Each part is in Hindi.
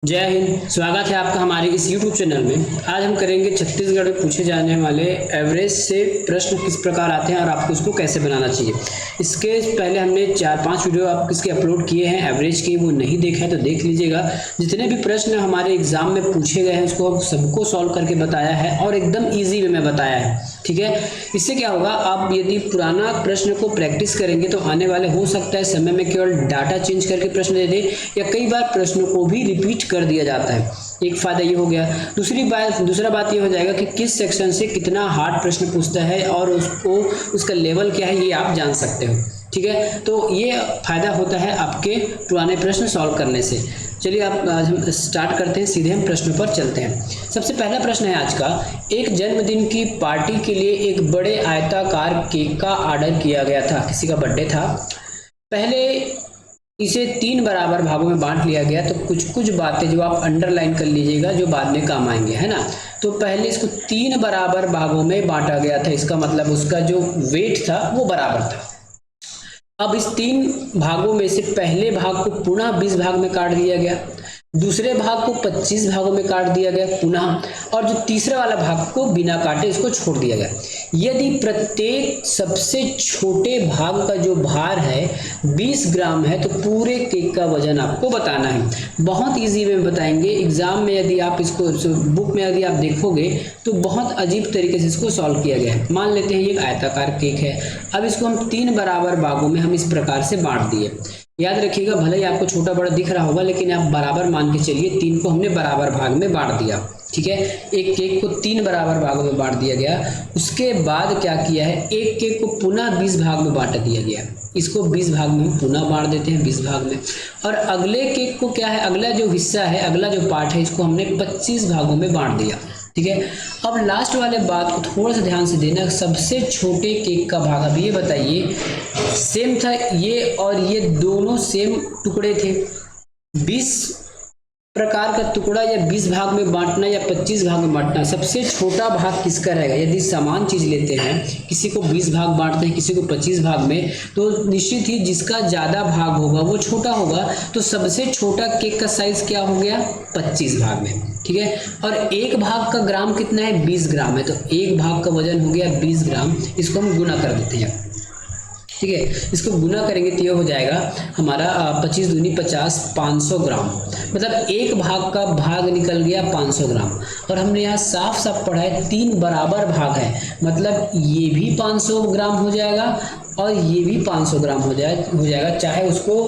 जय हिंद। स्वागत है आपका हमारे इस YouTube चैनल में। आज हम करेंगे छत्तीसगढ़ में पूछे जाने वाले एवरेज से प्रश्न किस प्रकार आते हैं और आपको उसको कैसे बनाना चाहिए। इसके पहले हमने 4-5 वीडियो आप इसके अपलोड किए हैं एवरेज के, वो नहीं देखा है तो देख लीजिएगा। जितने भी प्रश्न हमारे एग्जाम में पूछे गए हैं उसको सबको सॉल्व करके बताया है और एकदम ईजी वे में बताया है। ठीक है, इससे क्या होगा, आप यदि पुराना प्रश्न को प्रैक्टिस करेंगे तो आने वाले हो सकता है समय में केवल डाटा चेंज करके प्रश्न दे दे या कई बार प्रश्नों को भी रिपीट कर दिया जाता है। एक फायदा ये हो गया। दूसरा बात ये हो जाएगा कि किस सेक्शन से कितना हार्ड प्रश्न पूछता है और उसका लेवल क्या है ये आप जान सकते हो। ठीक है, तो ये फायदा होता है आपके पुराने प्रश्न सॉल्व करने से। चलिए आज हम स्टार्ट करते हैं, सीधे हम प्रश्नों पर चलते हैं। सबसे पहला प्रश्न है आज का, एक जन्मदिन की पार्टी के लिए एक बड़े आयताकार केक का ऑर्डर किया गया था। किसी का बर्थडे था। पहले इसे 3 बराबर भागों में बांट लिया गया। तो कुछ बातें जो आप अंडरलाइन कर लीजिएगा जो बाद में काम आएंगे, है ना। तो पहले इसको 3 बराबर भागों में बांटा गया था, इसका मतलब उसका जो वेट था वो बराबर था। अब इस 3 भागों में से पहले भाग को पुनः 20 भाग में काट दिया गया, दूसरे भाग को 25 भागों में काट दिया गया पुनः, और जो तीसरा वाला भाग को बिना काटे इसको छोड़ दिया गया। यदि प्रत्येक सबसे छोटे भाग का जो भार है 20 ग्राम है तो पूरे केक का वजन आपको बताना है। बहुत इजी वे में बताएंगे। एग्जाम में यदि आप इसको बुक में यदि आप देखोगे तो बहुत अजीब तरीके से इसको सॉल्व किया गया है। मान लेते हैं ये एक आयताकार केक है। अब इसको हम 3 बराबर भागों में हम इस प्रकार से बांट दिए। याद रखिएगा, भले ही आपको छोटा बड़ा दिख रहा होगा लेकिन आप बराबर मान के चलिए। 3 को हमने बराबर भाग में बांट दिया। ठीक है, एक केक को 3 बराबर भागों में बांट दिया गया। उसके बाद क्या किया है, एक केक को पुनः 20 भाग में बांट दिया गया। इसको 20 भाग में पुनः बांट देते हैं 20 भाग में। और अगले केक को क्या है, अगला जो हिस्सा है, अगला जो पार्ट है, इसको हमने 25 भागों में बांट दिया। ठीक है, अब लास्ट वाले बात को थोड़ा सा ध्यान से देना। सबसे छोटे केक का भाग, अब ये बताइए, सेम था ये और ये दोनों सेम टुकड़े थे। 20 प्रकार का टुकड़ा या 20 भाग में बांटना या 25 भाग में बांटना, सबसे छोटा भाग किसका रहेगा। यदि समान चीज लेते हैं, किसी को 20 भाग बांटते हैं, किसी को 25 भाग में, तो निश्चित ही जिसका ज्यादा भाग होगा वो छोटा होगा। तो सबसे छोटा केक का साइज क्या हो गया, 25 भाग में। ठीक है, और एक भाग का ग्राम कितना है, 20 ग्राम है। तो एक भाग का वजन हो गया 20 ग्राम। इसको हम गुना कर देते हैं। ठीक है, इसको गुना करेंगे तो ये हो जाएगा हमारा 25 दूनी 50, 500 ग्राम। मतलब एक भाग का भाग निकल गया 500 ग्राम। और हमने यहाँ साफ साफ पढ़ा है 3 बराबर भाग है, मतलब ये भी 500 ग्राम हो जाएगा और ये भी 500 ग्राम हो जाएगा, चाहे उसको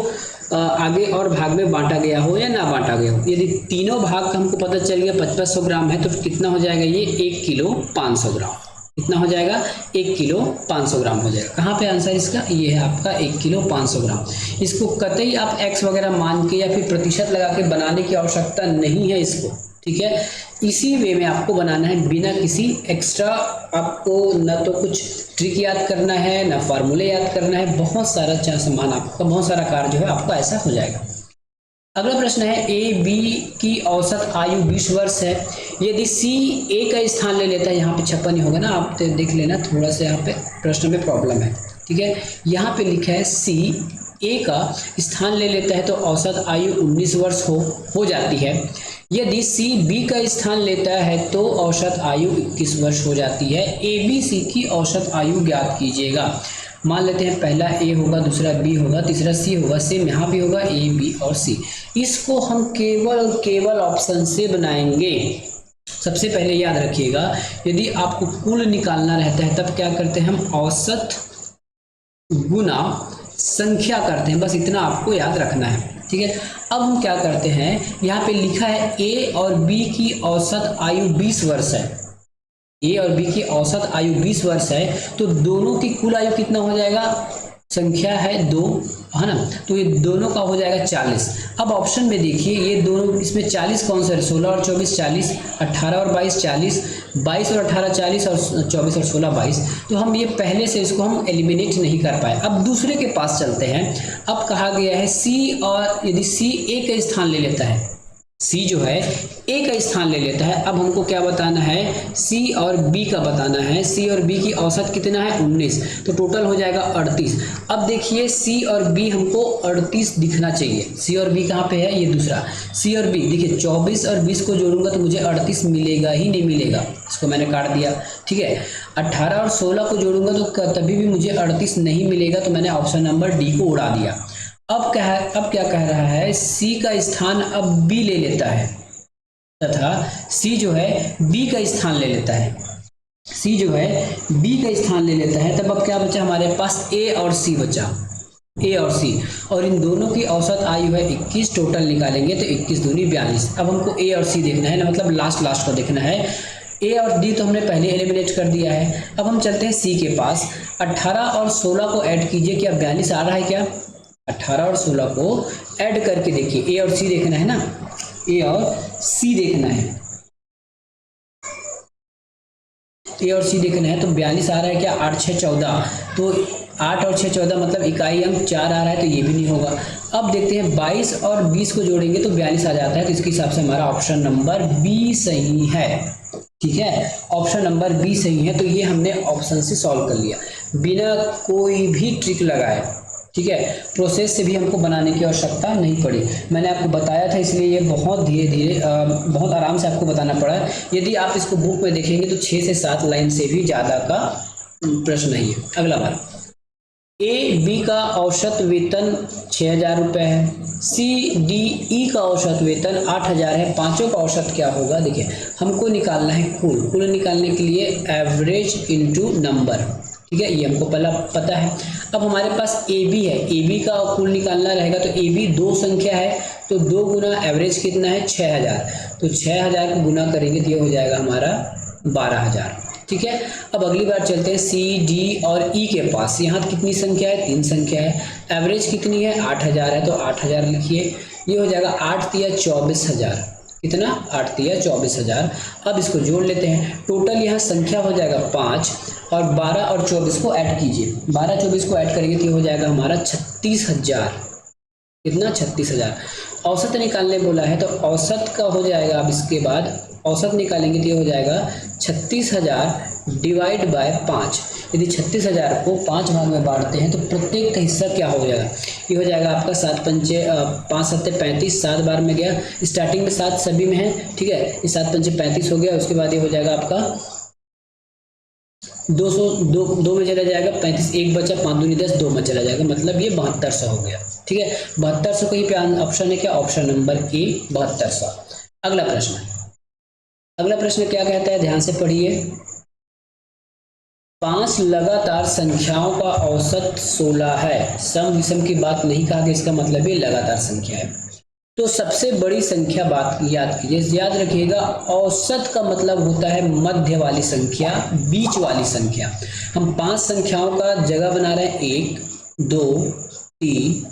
आगे और भाग में बांटा गया हो या ना बांटा गया हो। यदि तीनों भाग का हमको पता चल गया 5500 ग्राम है तो कितना हो जाएगा, ये 1 किलो 500 ग्राम। कितना हो जाएगा, 1 किलो 500 ग्राम हो जाएगा। कहाँ पे आंसर इसका, ये है आपका 1 किलो 500 ग्राम। इसको कतई आप x वगैरह मान के या फिर प्रतिशत लगा के बनाने की आवश्यकता नहीं है इसको। ठीक है, इसी वे में आपको बनाना है, बिना किसी एक्स्ट्रा आपको न तो कुछ ट्रिक याद करना है ना फार्मूले याद करना है। बहुत सारा सामान आपका, बहुत सारा कार्य जो है आपका ऐसा हो जाएगा। अगला प्रश्न है, ए बी की औसत आयु 20 वर्ष है। यदि सी ए का स्थान ले लेता है, यहाँ पे 56 नहीं होगा ना, आप देख लेना, थोड़ा सा यहाँ पे प्रश्न में प्रॉब्लम है। ठीक है, यहाँ पे लिखा है सी ए का स्थान ले लेता है तो औसत आयु 19 वर्ष हो जाती है। यदि सी बी का स्थान लेता है तो औसत आयु 21 वर्ष हो जाती है। ए बी सी की औसत आयु ज्ञात कीजिएगा। मान लेते हैं पहला ए होगा, दूसरा बी होगा, तीसरा सी होगा। सेम यहाँ भी होगा ए बी और सी। इसको हम केवल ऑप्शन से बनाएंगे। सबसे पहले याद रखिएगा, यदि आपको कुल निकालना रहता है तब क्या करते हैं, हम औसत गुना संख्या करते हैं। बस इतना आपको याद रखना है। ठीक है, अब हम क्या करते हैं, यहाँ पे लिखा है ए और बी की औसत आयु 20 वर्ष है। ए और बी की औसत आयु 20 वर्ष है तो दोनों की कुल आयु कितना हो जाएगा, संख्या है 2, है ना, तो ये दोनों का हो जाएगा 40। अब ऑप्शन में देखिए, ये दोनों, इसमें 40 कौन सा है, 16 और 24 40, 18 और 22 40, 22 और 18 40 और 24 और 16 22। तो हम ये पहले से इसको हम एलिमिनेट नहीं कर पाए। अब दूसरे के पास चलते हैं। अब कहा गया है सी, और यदि सी ए का स्थान ले लेता है, सी जो है ए का स्थान ले लेता है। अब हमको क्या बताना है, सी और बी का बताना है। सी और बी की औसत कितना है 19, तो टोटल हो जाएगा 38। अब देखिए सी और बी हमको 38 दिखना चाहिए। सी और बी कहाँ पे है, ये दूसरा सी और बी। देखिए 24 और 20 को जोड़ूंगा तो मुझे 38 मिलेगा ही नहीं मिलेगा, इसको मैंने काट दिया। ठीक है, 18 और 16 को जोड़ूंगा तो तभी भी मुझे 38 नहीं मिलेगा, तो मैंने ऑप्शन नंबर डी को उड़ा दिया। अब क्या कह रहा है, सी का स्थान अब बी ले लेता है तथा सी जो है बी का स्थान ले लेता है। सी जो है बी का स्थान ले लेता है, तब अब क्या बचा हमारे पास, ए और सी बचा, ए और सी। और इन दोनों की औसत आयु है 21, टोटल निकालेंगे तो 21 दूनी 42। अब हमको ए और सी देखना है ना, मतलब लास्ट को देखना है। ए और डी तो हमने पहले एलिमिनेट कर दिया है। अब हम चलते हैं सी के पास। 18 और 16 को ऐड कीजिए, क्या 42 आ रहा है क्या? 18 और 16 को ऐड करके देखिए, ए और सी देखना है ना, ए और सी देखना है, ए और सी देखना है। तो 42 आ रहा है क्या? 8 6 14, तो 8 और 6 14 मतलब इकाई अंक 4 आ रहा है, तो ये भी नहीं होगा। अब देखते हैं 22 और 20 को जोड़ेंगे तो 42 आ जाता है, तो इसके हिसाब से हमारा ऑप्शन नंबर बी सही है। ठीक है, ऑप्शन नंबर बी सही है। तो ये हमने ऑप्शन से सॉल्व कर लिया बिना कोई भी ट्रिक लगाए। ठीक है, प्रोसेस से भी हमको बनाने की आवश्यकता नहीं पड़ी। मैंने आपको बताया था, इसलिए ये बहुत धीरे धीरे बहुत आराम से आपको बताना पड़ा। यदि आप इसको बुक में देखेंगे तो 6 से 7 लाइन से भी ज़्यादा का प्रश्न नहीं है। अगला बार, ए बी का औसत वेतन 6000 रुपये है, सी डी ई का औसत वेतन 8000 है। पांचों का औसत क्या होगा? देखिए हमको निकालना है कुल निकालने के लिए एवरेज इनटू नंबर। ठीक है, ये हमको पहला पता है। अब हमारे पास ए बी है, ए बी का कुल निकालना रहेगा तो ए बी 2 संख्या है, तो 2 गुना एवरेज कितना है 6000, तो 6000 को गुना करेंगे तो ये हो जाएगा हमारा 12000। ठीक है, अब अगली बार चलते हैं सी डी और ई के पास। यहाँ कितनी संख्या है? 3 संख्या है। एवरेज कितनी है? 8000 है, तो 8000 लिखिए। ये हो जाएगा 8 तिया 24000। कितना? 8 तिया 24000। अब इसको जोड़ लेते हैं, टोटल यहाँ संख्या हो जाएगा 5 और 12 और 24 को ऐड कीजिए। 12 24 को ऐड करेंगे तो ये हो जाएगा हमारा 36000। कितना? 36000। औसत निकालने बोला है तो औसत का हो जाएगा, अब इसके बाद औसत निकालेंगे तो ये हो जाएगा 36000 डिवाइड बाय 5। यदि 36000 को 5 भाग में बांटते हैं तो प्रत्येक का हिस्सा क्या हो जाएगा? ये हो जाएगा आपका 7 पंचे 5 7 35, 7 बार में गया, स्टार्टिंग में 7 सभी में है। ठीक है, ये 7 पंचे 35 हो गया। उसके बाद ये हो जाएगा आपका 2 में चला जाएगा, 35 एक बचा, 5 दूनी 10, 2 में चला जाएगा, मतलब ये 7200 हो गया। ठीक है, 7200 कहीं पे ऑप्शन है क्या? Option number A 7200। अगला प्रश्न क्या कहता है, ध्यान से पढ़िए। 5 लगातार संख्याओं का औसत 16 है। सम विषम की बात नहीं कहा कि इसका मतलब ये लगातार संख्या है। तो सबसे बड़ी संख्या बात याद कीजिए, याद रखिएगा औसत का मतलब होता है मध्य वाली संख्या, बीच वाली संख्या। हम 5 संख्याओं का जगह बना रहे हैं, 1 2 3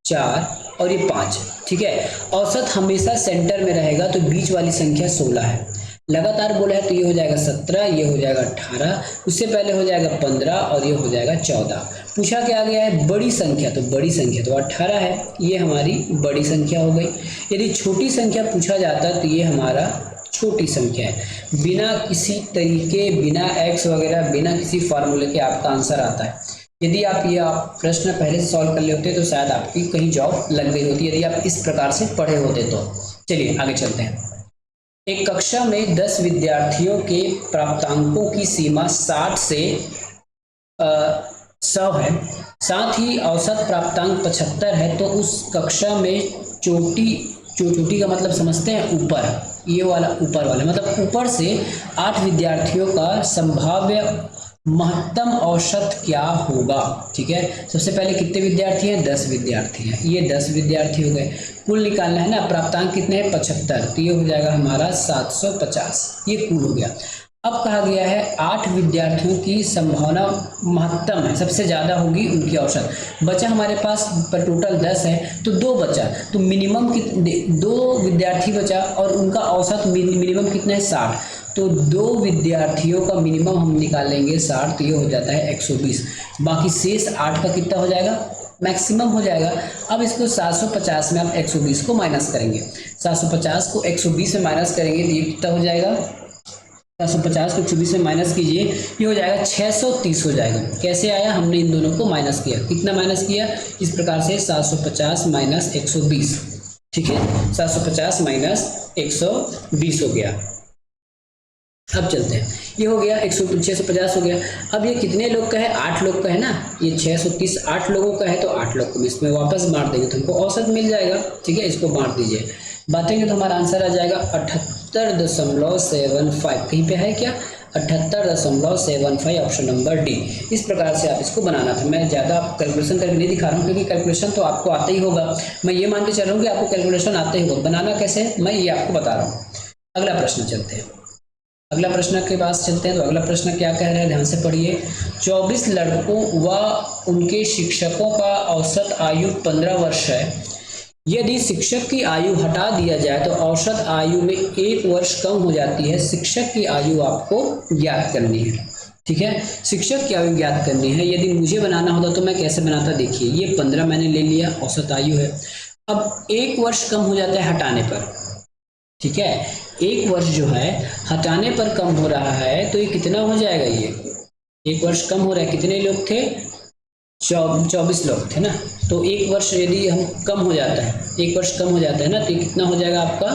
4 और ये 5। ठीक है, औसत हमेशा सेंटर में रहेगा, तो बीच वाली संख्या 16 है। लगातार बोला है तो ये हो जाएगा 17, ये हो जाएगा 18, उससे पहले हो जाएगा 15 और ये हो जाएगा 14। पूछा क्या गया है? बड़ी संख्या, तो बड़ी संख्या तो 18 है, ये हमारी बड़ी संख्या हो गई। यदि छोटी संख्या पूछा जाता तो ये हमारा छोटी संख्या है। बिना किसी तरीके, बिना एक्स वगैरह, बिना किसी फार्मूले के आपका आंसर आता है। यदि आप ये प्रश्न पहले से सॉल्व कर ले होते तो शायद आपकी कहीं जॉब लग गई होती, यदि आप इस प्रकार से पढ़े होते तो। चलिए आगे चलते हैं। एक कक्षा में 10 विद्यार्थियों के प्राप्तांकों की सीमा 60 से 100 है, साथ ही औसत प्राप्तांक 75 है, तो उस कक्षा में चोटी का मतलब समझते हैं ऊपर, ये वाला ऊपर वाला मतलब ऊपर से 8 विद्यार्थियों का संभाव्य महत्तम औसत क्या होगा? ठीक है, सबसे पहले कितने विद्यार्थी हैं? 10 विद्यार्थी हैं, ये 10 विद्यार्थी हो गए। कुल निकालना है ना, प्राप्तांक कितने हैं? 75, तो ये हो जाएगा हमारा 750, ये कुल हो गया। अब कहा गया है 8 विद्यार्थियों की संभावना महत्तम है, सबसे ज़्यादा होगी उनकी औसत। बचा हमारे पास पर टोटल 10 है, तो 2 बचा, तो मिनिमम 2 विद्यार्थी बचा और उनका औसत मिनिमम कितना है? 60, तो 2 विद्यार्थियों का मिनिमम हम निकालेंगे 60, तो ये हो जाता है 120। बाकी शेष 8 का कितना हो जाएगा? मैक्सिमम हो जाएगा। अब इसको 750 में आप 120 को माइनस करेंगे, 750 को 120 में माइनस करेंगे तो ये कितना हो जाएगा, 750 को 120 में माइनस कीजिए, ये हो जाएगा 630 हो जाएगा। कैसे आया, हमने इन दोनों को माइनस किया, कितना माइनस किया, इस प्रकार से 750 माइनस 120, ठीक है, 750 माइनस 120 हो गया। अब चलते हैं, ये हो गया 650 हो गया। अब ये कितने लोग का है, 8 लोग का है ना, ये 630 8 लोगों का है, तो 8 लोग को इसमें वापस बांट देंगे तो हमको औसत मिल जाएगा, ठीक है, इसको बांट दीजिए, बांटेंगे तो हमारा आंसर आ जाएगा 78.75, कहीं पे है क्या, 78.75, ऑप्शन नंबर डी। इस प्रकार से आप इसको बनाना था। मैं ज़्यादा कैलकुलेशन करके नहीं दिखा रहा हूँ क्योंकि कैलकुलेशन तो आपको आता ही होगा, मैं ये मान के चल रहा हूँ कि आपको कैलकुलेशन आता ही होगा, बनाना कैसे मैं ये आपको बता रहा हूँ। अगला प्रश्न चलते हैं, अगला प्रश्न के पास चलते हैं। तो अगला प्रश्न क्या कह रहा है, ध्यान से पढ़िए। 24 लड़कों व उनके शिक्षकों का औसत आयु 15 वर्ष है। यदि शिक्षक की आयु हटा दिया जाए तो औसत आयु में 1 वर्ष कम हो जाती है। शिक्षक की आयु आपको ज्ञात करनी है, ठीक है, शिक्षक की आयु ज्ञात करनी है। यदि मुझे बनाना होता तो मैं कैसे बनाता, देखिए ये 15 मैंने ले लिया, औसत आयु है। अब 1 वर्ष कम हो जाता है हटाने पर, ठीक है, 1 वर्ष जो है हटाने पर कम हो रहा है, तो ये कितना हो जाएगा, ये 1 वर्ष कम हो रहा है। कितने लोग थे, 24 लोग थे ना, तो 1 वर्ष यदि हम कम हो जाता है, 1 वर्ष कम हो जाता है ना, तो ये कितना हो जाएगा आपका,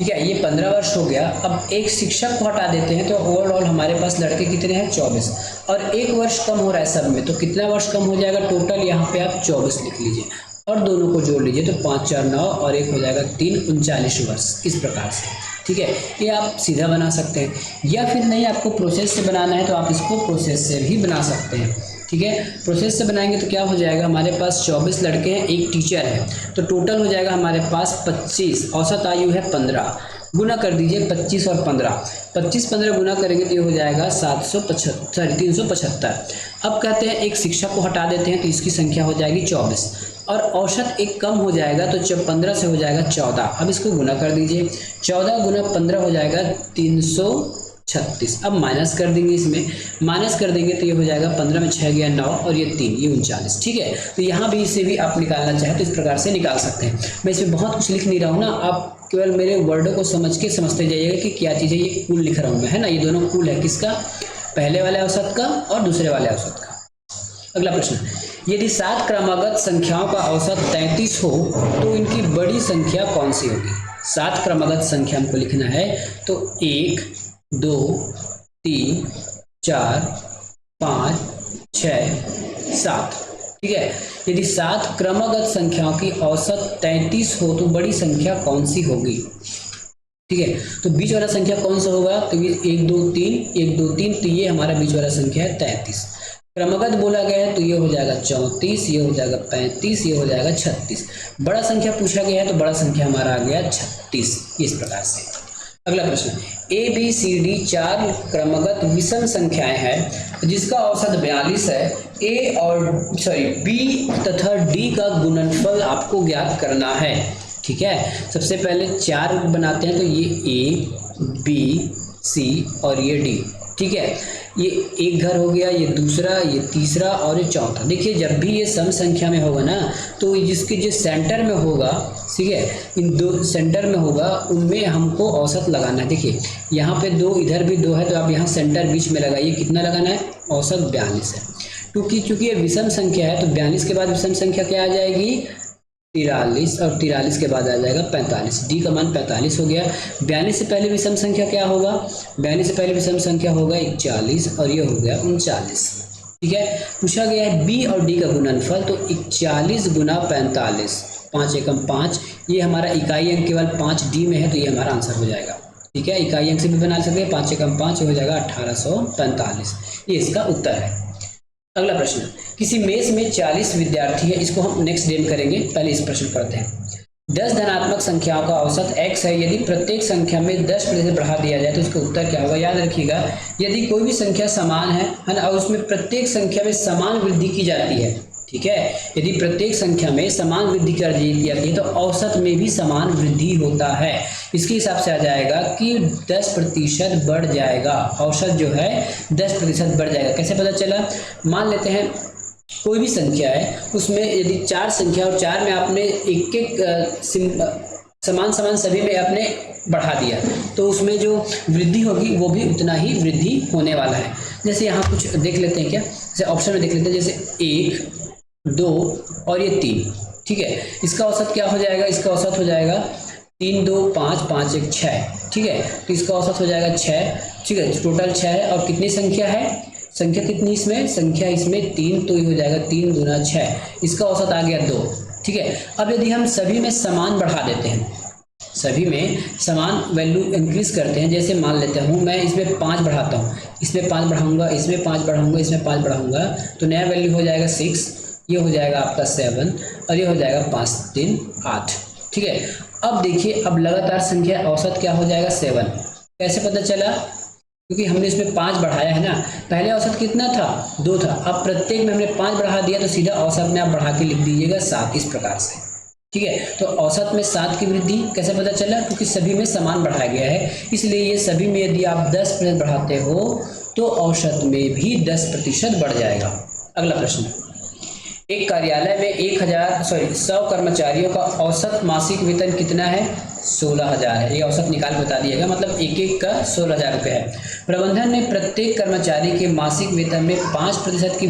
ठीक है, ये 15 वर्ष हो गया। अब एक शिक्षक को हटा देते हैं तो ओवरऑल हमारे पास लड़के कितने हैं, 24, और 1 वर्ष कम हो रहा है सब में, तो कितना वर्ष कम हो जाएगा टोटल, यहाँ पे आप 24 लिख लीजिए और दोनों को जोड़ लीजिए, तो 5 4 9 और 1 हो जाएगा 3, 39 वर्ष। इस प्रकार से, ठीक है, ये आप सीधा बना सकते हैं, या फिर नहीं आपको प्रोसेस से बनाना है तो आप इसको प्रोसेस से भी बना सकते हैं, ठीक है। प्रोसेस से बनाएंगे तो क्या हो जाएगा, हमारे पास 24 लड़के हैं, एक टीचर है, तो टोटल हो जाएगा हमारे पास 25, औसत आयु है 15, गुना कर दीजिए 25 और 15, 25 15 गुना करेंगे तो ये हो जाएगा 375। अब कहते हैं एक शिक्षक को हटा देते हैं तो इसकी संख्या हो जाएगी 24, और औसत एक कम हो जाएगा तो जब 15 से हो जाएगा 14। अब इसको गुना कर दीजिए, 14 गुना 15 हो जाएगा 336। अब माइनस कर देंगे, इसमें माइनस कर देंगे तो ये हो जाएगा 15 में 6 गया 9 और ये 3, ये 39, ठीक है। तो यहाँ भी इसे भी आप निकालना चाहें तो इस प्रकार से निकाल सकते हैं। मैं इसमें बहुत कुछ लिख नहीं रहा हूँ ना, आप केवल मेरे वर्डों को समझ के समझते जाइएगा कि क्या चीज़ है, ये कुल लिख रहा हूँ मैं, है ना, ये दोनों कुल है, किसका, पहले वाले औसत का और दूसरे वाले औसत का। अगला प्रश्न, यदि 7 क्रमागत संख्याओं का औसत 33 हो तो इनकी बड़ी संख्या कौन सी होगी। 7 क्रमागत संख्या हमको लिखना है, तो 1 2 3 4 5 6 7, ठीक है। यदि 7 क्रमागत संख्याओं की औसत 33 हो तो बड़ी संख्या कौन सी होगी, ठीक है। तो बीच वाला संख्या कौन सा होगा, तो ये 1 2 3 1 2 3, तो ये हमारा बीच वाला संख्या है 33। क्रमागत बोला गया है तो ये हो जाएगा 34, ये हो जाएगा 35, ये हो जाएगा 36। बड़ा संख्या पूछा गया है तो बड़ा संख्या हमारा आ गया 36, इस प्रकार से। अगला प्रश्न, ए बी सी डी 4 क्रमागत विषम संख्याएं हैं जिसका औसत 42 है। बी तथा डी का गुणनफल आपको ज्ञात करना है, ठीक है। सबसे पहले 4 बनाते हैं, तो ये ए बी सी और ये डी, ठीक है। ये एक घर हो गया, ये दूसरा, ये तीसरा और ये चौथा। देखिए जब भी ये सम संख्या में होगा ना, तो जिसके जो सेंटर में होगा, ठीक है, इन दो सेंटर में होगा, उनमें हमको औसत लगाना है। देखिए यहाँ पे 2, इधर भी 2 है, तो आप यहाँ सेंटर बीच में लगाइए, कितना लगाना है, औसत 42 है। क्योंकि ये विषम संख्या है तो 42 के बाद विषम संख्या क्या आ जाएगी, 43, और 43 के बाद आ जाएगा 45। डी का मान 45 हो गया। 42 से पहले विषम संख्या क्या होगा, 42 से पहले विषम संख्या होगा 41 और ये हो गया 39, ठीक है। पूछा गया है बी और डी का गुणनफल, तो 41 गुना 45, 5 एकम 5, ये हमारा इकाई अंक केवल 5 डी में है, तो ये हमारा आंसर हो जाएगा, ठीक है। इकाई अंक से भी बना सकते हैं, 5 एकम 5 हो जाएगा 1845, ये इसका उत्तर है। अगला प्रश्न, किसी मेस में 40 विद्यार्थी है, इसको हम नेक्स्ट डे में करेंगे, पहले इस प्रश्न पढ़ते हैं। 10 धनात्मक संख्याओं का औसत x है, यदि प्रत्येक संख्या में 10% बढ़ा दिया जाए तो इसका उत्तर क्या होगा। याद रखिएगा, यदि कोई भी संख्या समान है ना, और उसमें प्रत्येक संख्या में समान वृद्धि की जाती है, ठीक है। यदि प्रत्येक संख्या में समान वृद्धि कर दी जाती है तो औसत में भी समान वृद्धि होता है। इसके हिसाब से आ जाएगा कि 10% बढ़ जाएगा, औसत जो है 10% बढ़ जाएगा। कैसे पता चला? मान लेते हैं कोई भी संख्या है, उसमें यदि 4 संख्या और 4 में आपने एक एक समान सभी में आपने बढ़ा दिया तो उसमें जो वृद्धि होगी वो भी उतना ही वृद्धि होने वाला है। जैसे यहाँ कुछ देख लेते हैं क्या, जैसे ऑप्शन में देख लेते हैं, जैसे 1, 2 और ये 3, ठीक है। इसका औसत क्या हो जाएगा? इसका औसत हो जाएगा 3, 2, 5, 5, 1, 6, ठीक है। तो इसका औसत हो जाएगा 6, ठीक है। टोटल 6 है और कितनी संख्या है? संख्या कितनी इसमें? संख्या इसमें 3, तो ये हो जाएगा 3 दूना 6, इसका औसत आ गया 2, ठीक है। अब यदि हम सभी में समान बढ़ा देते हैं, सभी में समान वैल्यू इंक्रीज करते हैं, जैसे मान लेते हूँ मैं इसमें 5 बढ़ाता हूँ, इसमें 5 बढ़ाऊंगा, इसमें 5 बढ़ाऊंगा, इसमें 5 बढ़ाऊंगा, तो नया वैल्यू हो जाएगा 6, ये हो जाएगा आपका 7 और ये हो जाएगा 5, 3, 8, ठीक है। अब देखिए, अब लगातार संख्या औसत क्या हो जाएगा? 7। कैसे पता चला? क्योंकि हमने इसमें 5 बढ़ाया है ना। पहले औसत कितना था? 2 था। अब प्रत्येक में हमने 5 बढ़ा दिया तो सीधा औसत में आप बढ़ा के लिख दीजिएगा 7, इस प्रकार से, ठीक है। तो औसत में 7 की वृद्धि कैसे पता चला? क्योंकि सभी में समान बढ़ाया गया है, इसलिए ये सभी में यदि आप 10% बढ़ाते हो तो औसत में भी 10% बढ़ जाएगा। अगला प्रश्न, एक कार्यालय में 100 कर्मचारियों का औसत मासिक वेतन कितना है? 16,000 है। ये औसत निकाल बता दिएगा, मतलब एक का 16,000 रुपये है। प्रबंधन ने प्रत्येक कर्मचारी के मासिक वेतन में 5% की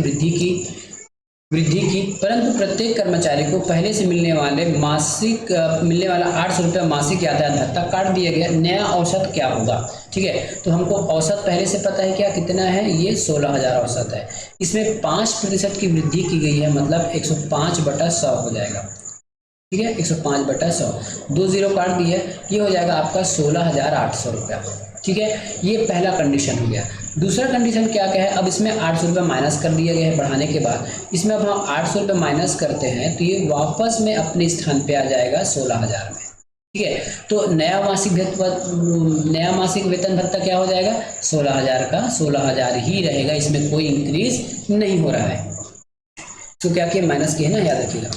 वृद्धि की, परंतु प्रत्येक कर्मचारी को पहले से मिलने वाला 800 रुपये मासिक यातायात भत्ता काट दिया गया। नया औसत क्या होगा? ठीक है, तो हमको औसत पहले से पता है, क्या कितना है? ये 16,000 औसत है। इसमें 5% की वृद्धि की गई है, मतलब 105/100 हो जाएगा, ठीक है। 105/100, 2 0 काट दिए, ये हो जाएगा आपका 16,800 रुपया, ठीक है। ये पहला कंडीशन हो गया। दूसरा कंडीशन क्या है? अब इसमें 800 रुपये माइनस कर दिया गया है बढ़ाने के बाद। इसमें अब हम 800 रुपये माइनस करते हैं तो ये वापस में अपने स्थान पे आ जाएगा 16,000 में, ठीक है। तो नया मासिक वेतन भत्ता क्या हो जाएगा? 16,000 का 16,000 ही रहेगा, इसमें कोई इंक्रीज नहीं हो रहा है। तो क्या किया? माइनस किया है ना, याद रखिएगा।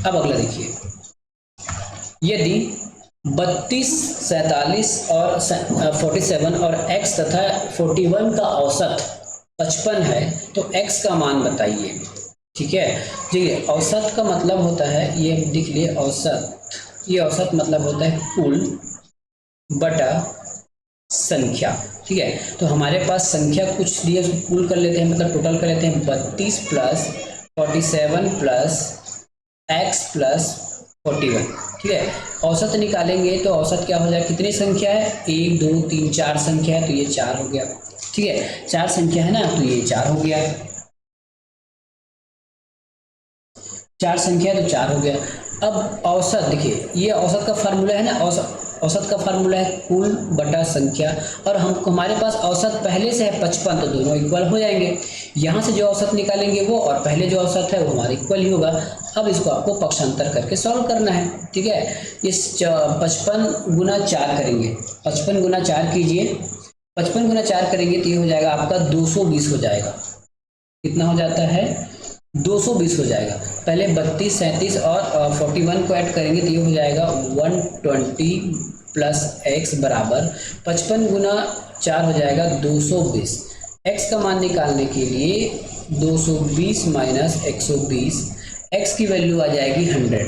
अब अगला देखिए, यदि 32, 47 और 47 और x तथा 41 का औसत 55 है तो x का मान बताइए, ठीक है। देखिए, औसत का मतलब होता है, ये देख लिए औसत, ये औसत मतलब होता है कुल बटा संख्या, ठीक है। तो हमारे पास संख्या कुछ दिए, उसको कुल कर लेते हैं, मतलब टोटल कर लेते हैं। 32 प्लस 47 प्लस x प्लस 41, ठीक है। औसत निकालेंगे तो औसत क्या हो जाएगा? कितनी संख्या है? 1, 2, 3, 4 संख्या है तो ये 4 हो गया, ठीक है। 4 संख्या है ना, तो ये 4 हो गया, 4 संख्या है तो 4 हो गया। अब औसत देखिए, ये औसत का फार्मूला है ना, औसत का फार्मूला है कुल बटा संख्या, और हमारे पास औसत पहले से है 55, तो दोनों इक्वल हो जाएंगे। यहाँ से जो औसत निकालेंगे वो, और पहले जो औसत है वो हमारा इक्वल ही होगा। अब इसको आपको पक्षांतर करके सॉल्व करना है, ठीक है। इस 55 गुना 4 करेंगे, 55 गुना 4 कीजिए, 55 गुना 4 करेंगे तो ये हो जाएगा आपका 220 हो जाएगा। कितना हो जाता है? 220 हो जाएगा। पहले 32, 37 और 41 को ऐड करेंगे तो ये हो जाएगा 120 प्लस x बराबर 55 गुना 4 हो जाएगा 220। x का मान निकालने के लिए 220 माइनस 120, x की वैल्यू आ जाएगी 100,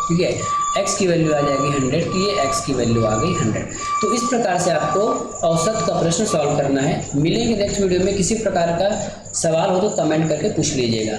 ठीक है। x की वैल्यू आ जाएगी 100, तो ये x की वैल्यू आ गई 100। तो इस प्रकार से आपको औसत का प्रश्न सॉल्व करना है। मिलेंगे नेक्स्ट वीडियो में। किसी प्रकार का सवाल हो तो कमेंट करके पूछ लीजिएगा।